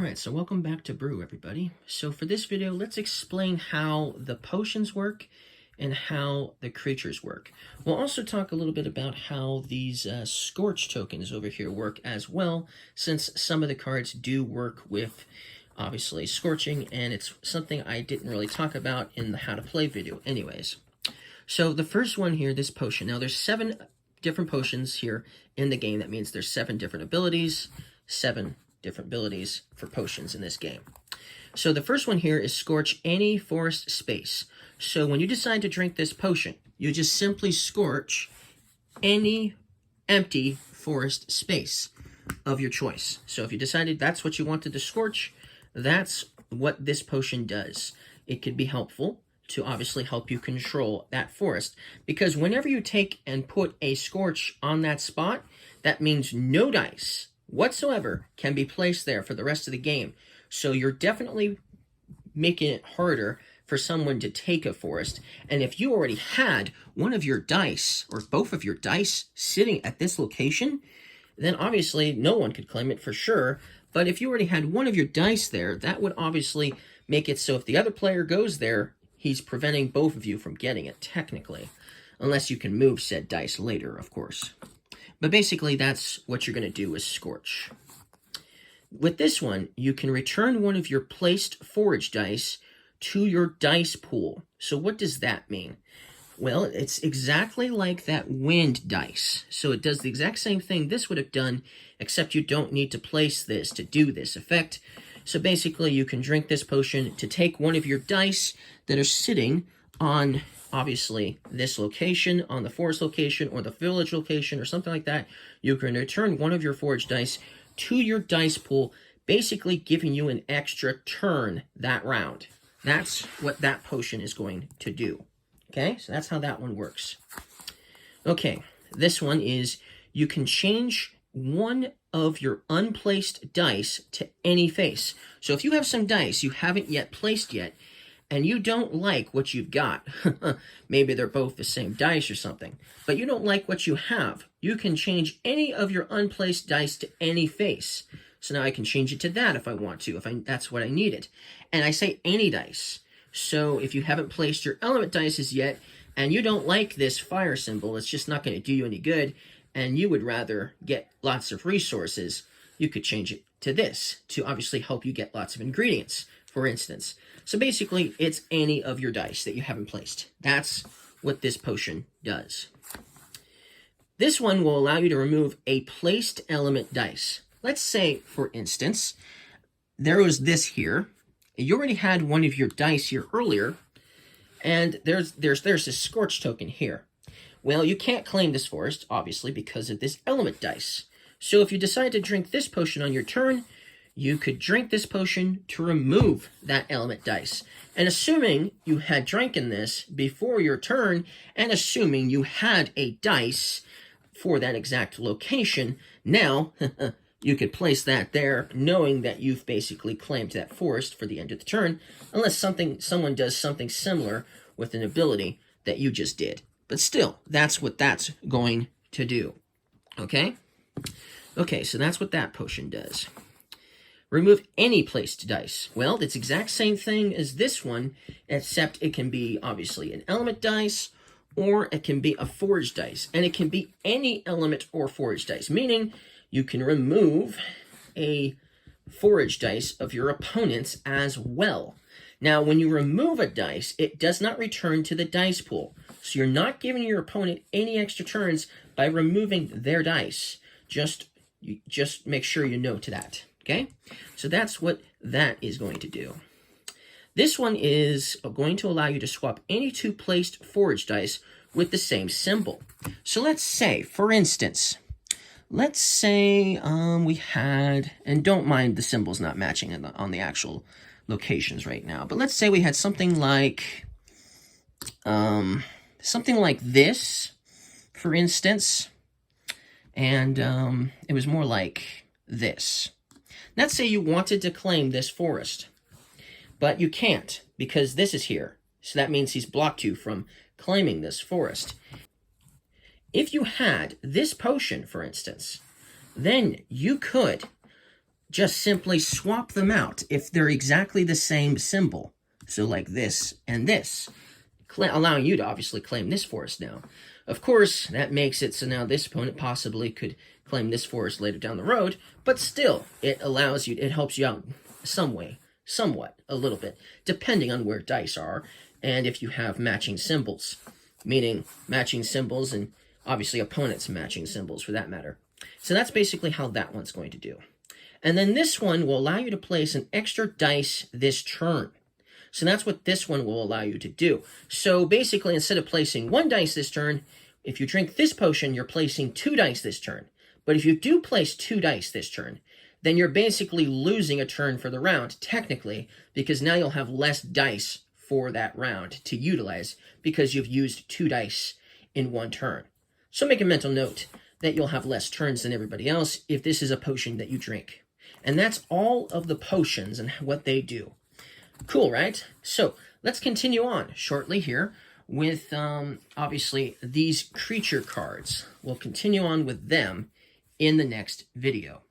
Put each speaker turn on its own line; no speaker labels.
Alright, so welcome back to Brew, everybody. So for this video, let's explain how the potions work and how the creatures work. We'll also talk a little bit about how these Scorch tokens over here work as well, since some of the cards do work with, obviously, Scorching, and it's something I didn't really talk about in the How to Play video anyways. So the first one here, this potion. Now there's 7 different potions here in the game. That means there's 7 different abilities, 7 different abilities for potions in this game. So the first one here is Scorch any forest space. So when you decide to drink this potion, you just simply scorch any empty forest space of your choice. So if you decided that's what you wanted to scorch, that's what this potion does. It could be helpful to obviously help you control that forest, because whenever you take and put a scorch on that spot, that means no dice whatsoever can be placed there for the rest of the game. So you're definitely making it harder for someone to take a forest. And if you already had one of your dice or both of your dice sitting at this location, then obviously no one could claim it for sure. But if you already had one of your dice there, that would obviously make it so if the other player goes there, he's preventing both of you from getting it, technically. Unless you can move said dice later, of course. But basically, that's what you're going to do with Scorch. With this one, you can return one of your placed forage dice to your dice pool. So what does that mean? Well, it's exactly like that wind dice. So it does the exact same thing this would have done, except you don't need to place this to do this effect. So basically, you can drink this potion to take one of your dice that are sitting on, obviously, this location, on the forest location, or the village location, or something like that. You can return one of your forage dice to your dice pool, basically giving you an extra turn that round. That's what that potion is going to do. Okay, so that's how that one works. Okay, this one is you can change one of your unplaced dice to any face. So if you have some dice you haven't yet placed yet, and you don't like what you've got, maybe they're both the same dice or something, but you don't like what you have, you can change any of your unplaced dice to any face. So now I can change it to that if I want to, that's what I needed. And I say any dice. So if you haven't placed your element dices yet, and you don't like this fire symbol, it's just not going to do you any good, and you would rather get lots of resources, you could change it to this to obviously help you get lots of ingredients, for instance. So basically, it's any of your dice that you haven't placed. That's what this potion does. This one will allow you to remove a placed element dice. Let's say, for instance, there was this here. You already had one of your dice here earlier, and there's this Scorch token here. Well, you can't claim this forest, obviously, because of this element dice. So if you decide to drink this potion on your turn, you could drink this potion to remove that element dice. And assuming you had drinking this before your turn, and assuming you had a dice for that exact location, now you could place that there, knowing that you've basically claimed that forest for the end of the turn, unless someone does something similar with an ability that you just did. But still, that's what that's going to do. Okay? Okay, so that's what that potion does. Remove any placed dice. Well, it's the exact same thing as this one, except it can be, obviously, an element dice, or it can be a forage dice. And it can be any element or forage dice, meaning you can remove a forage dice of your opponent's as well. Now, when you remove a dice, it does not return to the dice pool. So you're not giving your opponent any extra turns by removing their dice. Just make sure you know to that. Okay? So that's what that is going to do. This one is going to allow you to swap any 2 placed forage dice with the same symbol. So let's say, for instance, we had, and don't mind the symbols not matching on the actual locations right now, but let's say we had something like this, for instance, and it was more like this. Let's say you wanted to claim this forest, but you can't because this is here. So that means he's blocked you from claiming this forest. If you had this potion, for instance, then you could just simply swap them out if they're exactly the same symbol. So like this and this, allowing you to obviously claim this forest now. Of course, that makes it so now this opponent possibly could claim this forest later down the road, but still, it allows you, it helps you out some way, somewhat, a little bit, depending on where dice are, and if you have matching symbols, meaning matching symbols and obviously opponents matching symbols for that matter. So that's basically how that one's going to do. And then this one will allow you to place an extra dice this turn. So that's what this one will allow you to do. So basically, instead of placing 1 dice this turn, if you drink this potion, you're placing 2 dice this turn. But if you do place 2 dice this turn, then you're basically losing a turn for the round, technically, because now you'll have less dice for that round to utilize because you've used 2 dice in 1 turn. So make a mental note that you'll have less turns than everybody else if this is a potion that you drink. And that's all of the potions and what they do. Cool, right? So let's continue on shortly here with, obviously, these creature cards. We'll continue on with them in the next video.